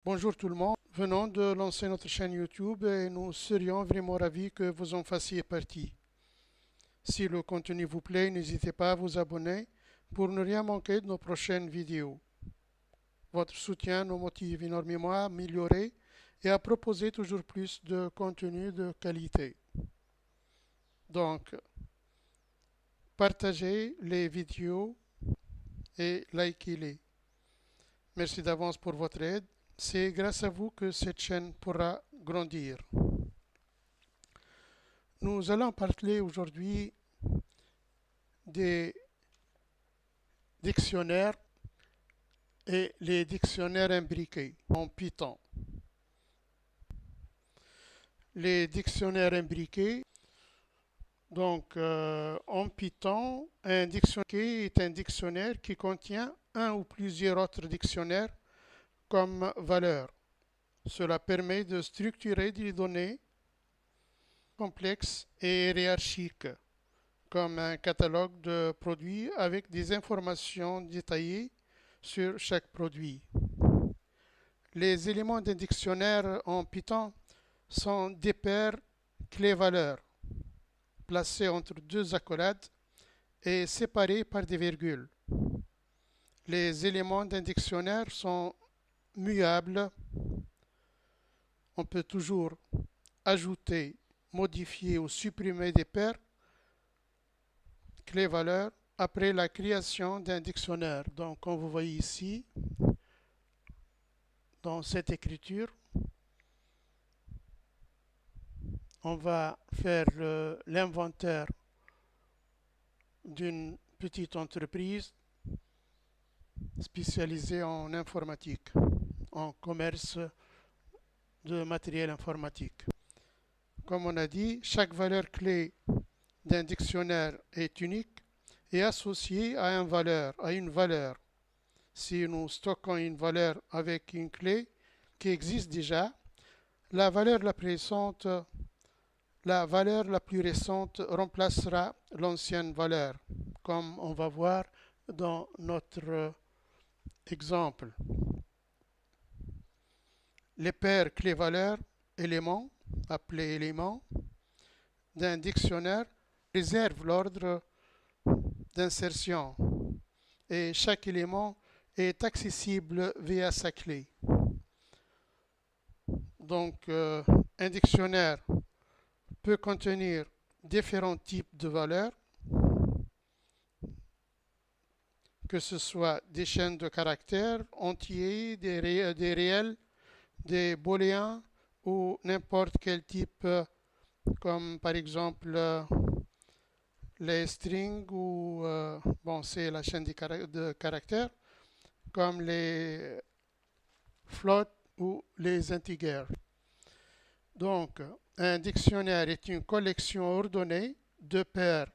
Bonjour tout le monde, venons de lancer notre chaîne YouTube et nous serions vraiment ravis que vous en fassiez partie. Si le contenu vous plaît, n'hésitez pas à vous abonner pour ne rien manquer de nos prochaines vidéos. Votre soutien nous motive énormément à améliorer et à proposer toujours plus de contenu de qualité. Donc, partagez les vidéos et likez-les. Merci d'avance pour votre aide. C'est grâce à vous que cette chaîne pourra grandir. Nous allons parler aujourd'hui des dictionnaires et les dictionnaires imbriqués en Python. Les dictionnaires imbriqués, en Python, un dictionnaire est un dictionnaire qui contient un ou plusieurs autres dictionnaires comme valeur. Cela permet de structurer des données complexes et hiérarchiques, comme un catalogue de produits avec des informations détaillées sur chaque produit. Les éléments d'un dictionnaire en Python sont des paires clés-valeurs, placées entre deux accolades et séparées par des virgules. Les éléments d'un dictionnaire sont muables. On peut toujours ajouter, modifier ou supprimer des paires clés-valeurs après la création d'un dictionnaire. Donc, comme vous voyez ici, dans cette écriture, on va faire l'inventaire d'une petite entreprise spécialisée en informatique, en commerce de matériel informatique. Comme on a dit, chaque valeur clé d'un dictionnaire est unique et associée à une valeur. Si nous stockons une valeur avec une clé qui existe déjà, la valeur la plus récente remplacera l'ancienne valeur, comme on va voir dans notre exemple. Les paires clés-valeurs éléments, appelés éléments, d'un dictionnaire réservent l'ordre d'insertion et chaque élément est accessible via sa clé. Donc, un dictionnaire peut contenir différents types de valeurs, que ce soit des chaînes de caractères entiers, des réels, des booléens ou n'importe quel type, comme par exemple les strings ou c'est la chaîne de caractères, comme les floats ou les integers. Donc, un dictionnaire est une collection ordonnée de paires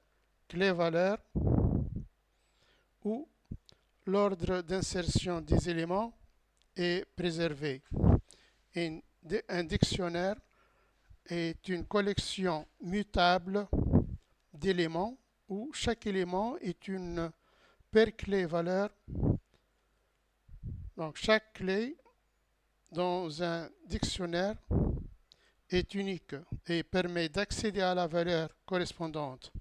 clés-valeurs où l'ordre d'insertion des éléments est préservé. Un dictionnaire est une collection mutable d'éléments où chaque élément est une paire clé-valeur. Donc, chaque clé dans un dictionnaire est unique et permet d'accéder à la valeur correspondante.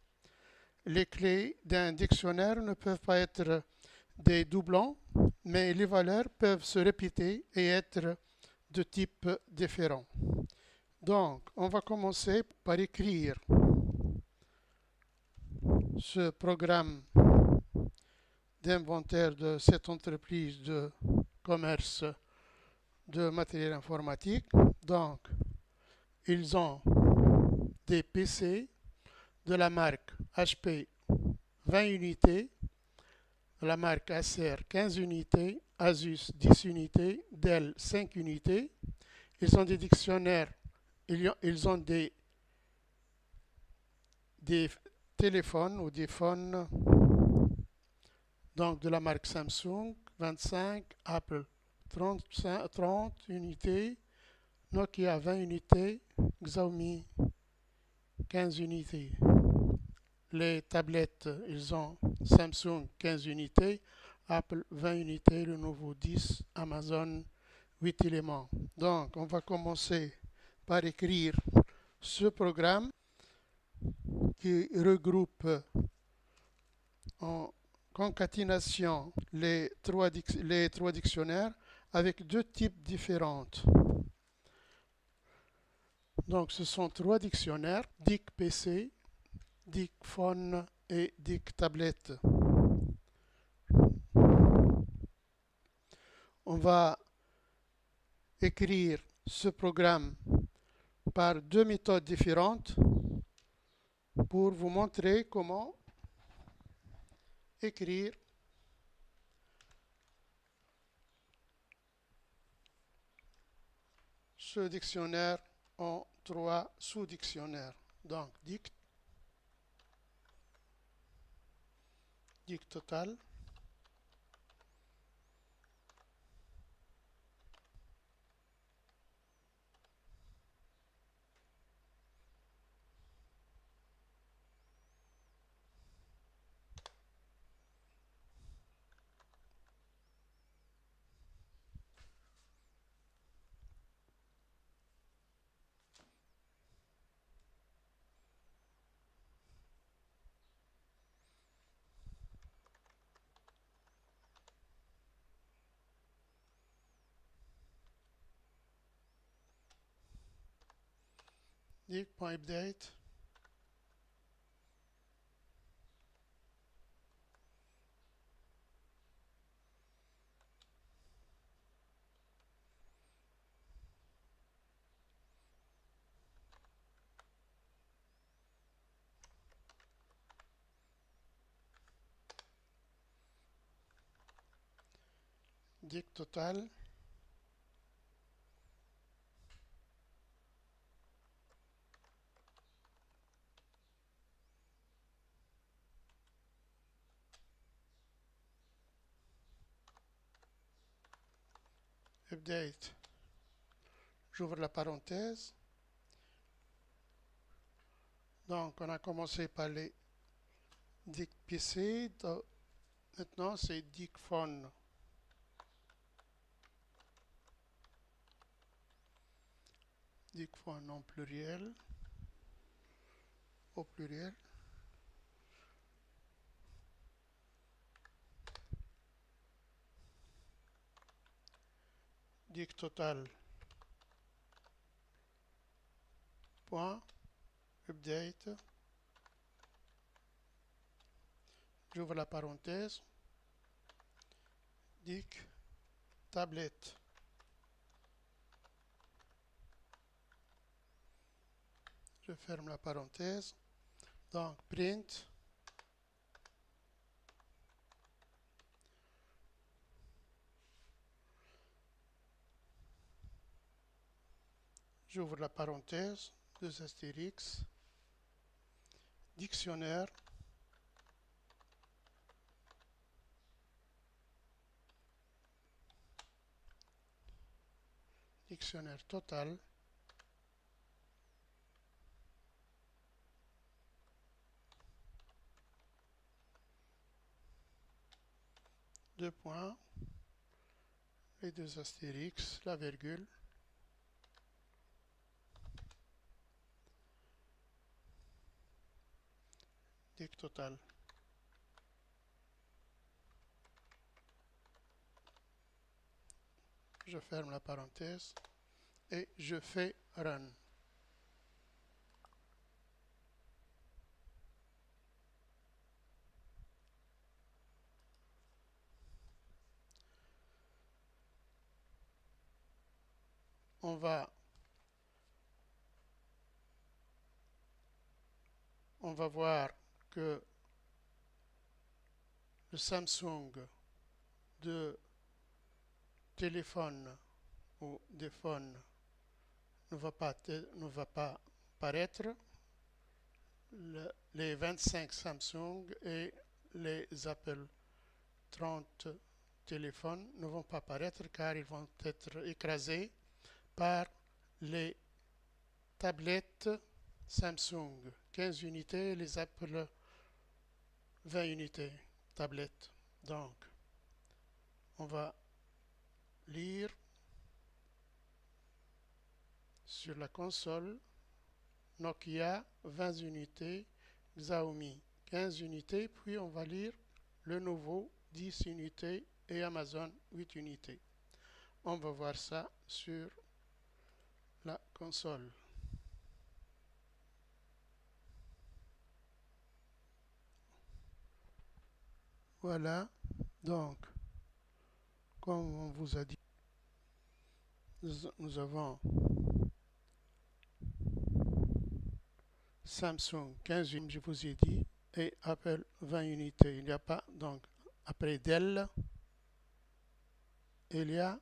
Les clés d'un dictionnaire ne peuvent pas être des doublons, mais les valeurs peuvent se répéter et être de type différent. Donc, on va commencer par écrire ce programme d'inventaire de cette entreprise de commerce de matériel informatique. Donc, ils ont des PC de la marque HP 20 unités, de la marque Acer 15 unités, Asus 10 unités, Dell 5 unités. Ils ont des dictionnaires, ils ont des téléphones ou des phones donc de la marque Samsung 25, Apple 30 unités, Nokia 20 unités, Xiaomi 15 unités. Les tablettes, ils ont Samsung 15 unités, Apple 20 unités, Lenovo 10, Amazon 8 éléments. Donc, on va commencer par écrire ce programme qui regroupe en concaténation les trois dictionnaires avec deux types différents. Donc, ce sont trois dictionnaires, Dic PC, Dic Phone et Dic Tablette. On va écrire ce programme par deux méthodes différentes pour vous montrer comment écrire ce dictionnaire en trois sous-dictionnaires. Donc, dict total, dict.update, dict total, update. J'ouvre la parenthèse. Donc, on a commencé par les dict PC. Maintenant, c'est dict phone. Dict phone en pluriel. Au pluriel. Dict total. Point. Update. J'ouvre la parenthèse. Dict tablette. Je ferme la parenthèse. Donc, print. J'ouvre la parenthèse. Deux astérix. Dictionnaire. Dictionnaire total. Deux points. Les deux astérix. La virgule. Dict total. Je ferme la parenthèse et je fais run. On va voir que le Samsung de téléphone ou des phones ne va pas paraître. Les 25 Samsung et les Apple 30 téléphones ne vont pas paraître car ils vont être écrasés par les tablettes Samsung 15 unités et les Apple 20 unités tablettes. Donc, on va lire sur la console, Nokia 20 unités, Xiaomi 15 unités, puis on va lire le nouveau 10 unités et Amazon 8 unités. On va voir ça sur la console. Voilà, donc, comme on vous a dit, nous avons Samsung 15 unités, je vous ai dit, et Apple 20 unités. Il n'y a pas, donc, après Dell, il y a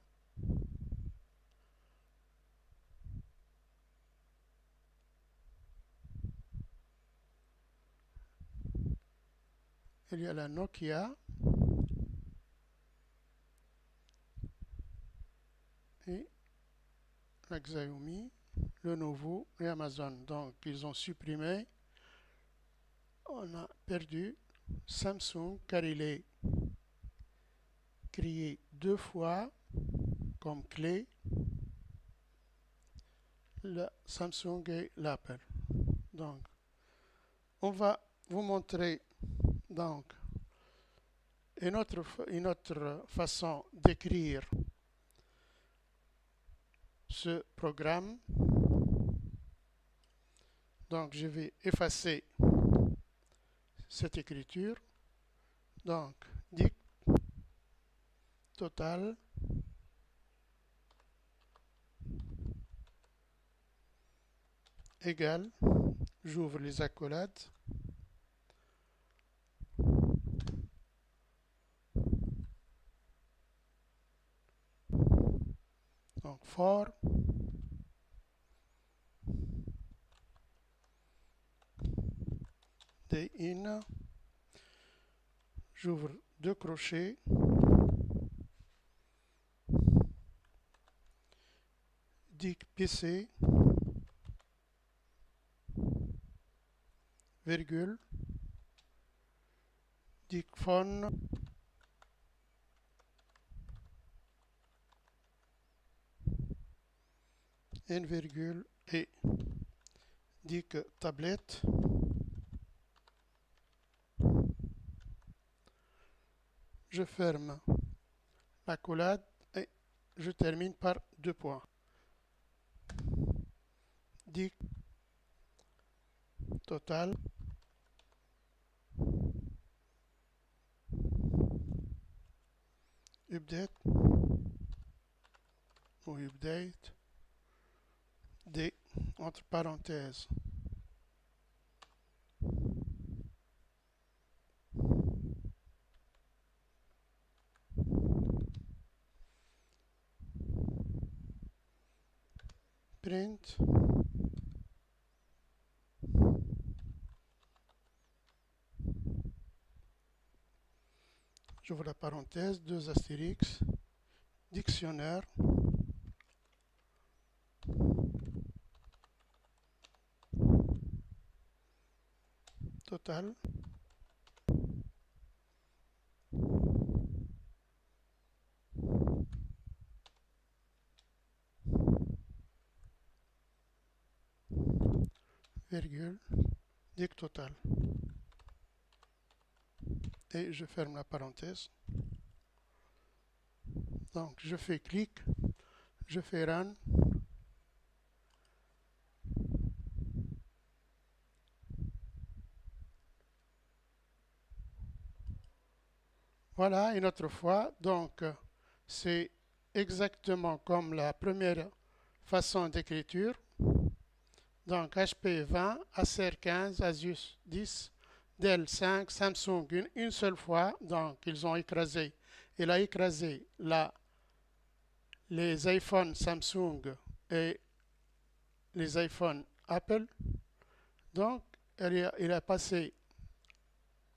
la Nokia et la Xiaomi, le nouveau et Amazon. Donc, ils ont supprimé, on a perdu Samsung car il est créé deux fois comme clé le Samsung et l'Apple. Donc, on va vous montrer donc une autre façon d'écrire ce programme. Donc, je vais effacer cette écriture. Donc, dict total égale, j'ouvre les accolades, donc for day in, j'ouvre deux crochets, dict pc, virgule, dict phone, une virgule et dict tablette. Je ferme l'accolade et je termine par deux points. Dict total update ou update des entre parenthèses print j'ouvre la parenthèse, deux astérix, dictionnaire, total, virgule, dict total. Et je ferme la parenthèse. Donc, je fais clic, je fais run. Voilà, une autre fois. Donc, c'est exactement comme la première façon d'écriture. Donc, HP 20, Acer 15, Asus 10, Dell 5, Samsung une seule fois. Donc, ils ont écrasé. Il a écrasé les iPhones Samsung et les iPhones Apple. Donc, il a passé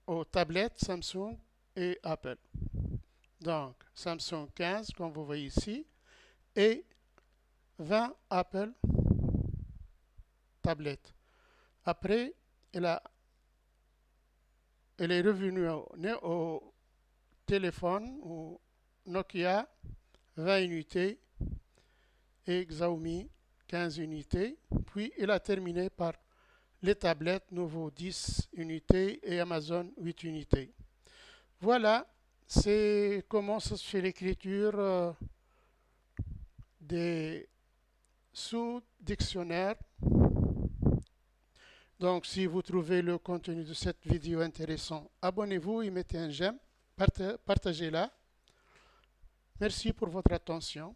aux tablettes Samsung et Apple. Donc, Samsung 15, comme vous voyez ici, et 20 Apple tablettes. Après, il est revenu au téléphone, au Nokia 20 unités et Xiaomi 15 unités. Puis il a terminé par les tablettes, nouveau 10 unités et Amazon 8 unités. Voilà, c'est comment ça se fait l'écriture des sous-dictionnaires. Donc, si vous trouvez le contenu de cette vidéo intéressant, abonnez-vous et mettez un j'aime, partagez-la. Merci pour votre attention.